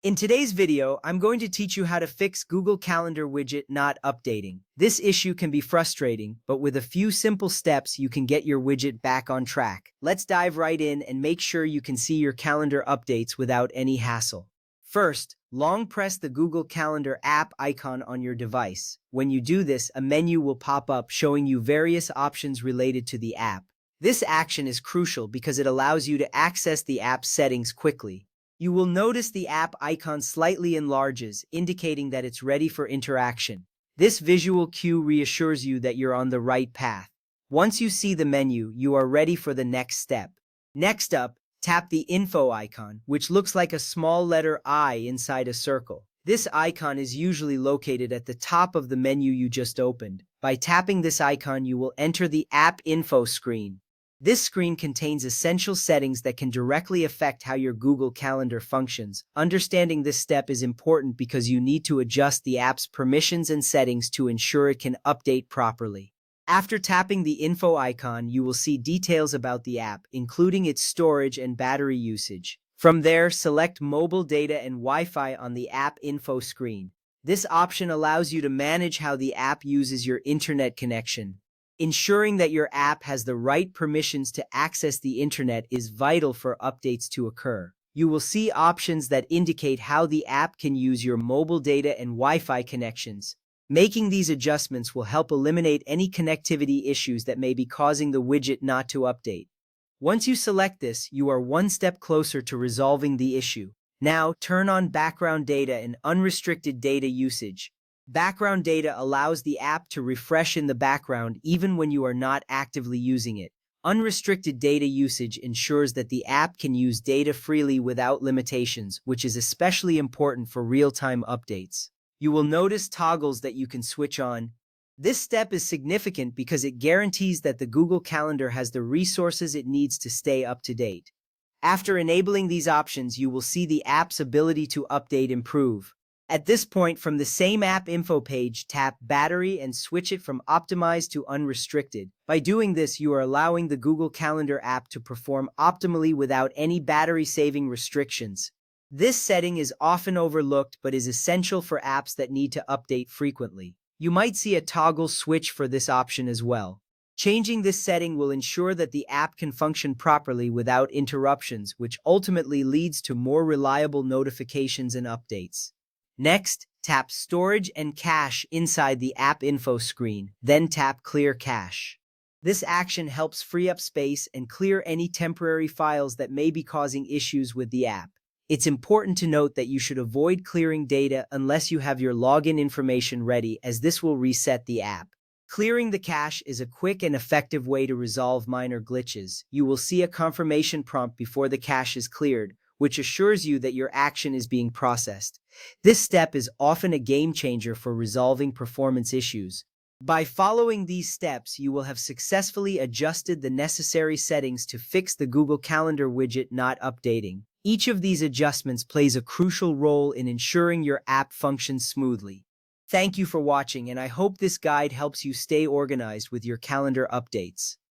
In today's video, I'm going to teach you how to fix Google Calendar widget not updating. This issue can be frustrating, but with a few simple steps, you can get your widget back on track. Let's dive right in and make sure you can see your calendar updates without any hassle. First, long press the Google Calendar app icon on your device. When you do this, a menu will pop up showing you various options related to the app. This action is crucial because it allows you to access the app's settings quickly. You will notice the app icon slightly enlarges, indicating that it's ready for interaction. This visual cue reassures you that you're on the right path. Once you see the menu, you are ready for the next step. Next up, tap the info icon, which looks like a small letter I inside a circle. This icon is usually located at the top of the menu you just opened. By tapping this icon, you will enter the app info screen. This screen contains essential settings that can directly affect how your Google Calendar functions. Understanding this step is important because you need to adjust the app's permissions and settings to ensure it can update properly. After tapping the info icon, you will see details about the app, including its storage and battery usage. From there, select mobile data and Wi-Fi on the app info screen. This option allows you to manage how the app uses your internet connection. Ensuring that your app has the right permissions to access the internet is vital for updates to occur. You will see options that indicate how the app can use your mobile data and Wi-Fi connections. Making these adjustments will help eliminate any connectivity issues that may be causing the widget not to update. Once you select this, you are one step closer to resolving the issue. Now, turn on background data and unrestricted data usage. Background data allows the app to refresh in the background even when you are not actively using it. Unrestricted data usage ensures that the app can use data freely without limitations, which is especially important for real-time updates. You will notice toggles that you can switch on. This step is significant because it guarantees that the Google Calendar has the resources it needs to stay up to date. After enabling these options, you will see the app's ability to update improve. At this point, from the same app info page, tap Battery and switch it from Optimized to Unrestricted. By doing this, you are allowing the Google Calendar app to perform optimally without any battery-saving restrictions. This setting is often overlooked but is essential for apps that need to update frequently. You might see a toggle switch for this option as well. Changing this setting will ensure that the app can function properly without interruptions, which ultimately leads to more reliable notifications and updates. Next, tap Storage and Cache inside the App Info screen, then tap Clear Cache. This action helps free up space and clear any temporary files that may be causing issues with the app. It's important to note that you should avoid clearing data unless you have your login information ready, as this will reset the app. Clearing the cache is a quick and effective way to resolve minor glitches. You will see a confirmation prompt before the cache is cleared, which assures you that your action is being processed. This step is often a game changer for resolving performance issues. By following these steps, you will have successfully adjusted the necessary settings to fix the Google Calendar widget not updating. Each of these adjustments plays a crucial role in ensuring your app functions smoothly. Thank you for watching, and I hope this guide helps you stay organized with your calendar updates.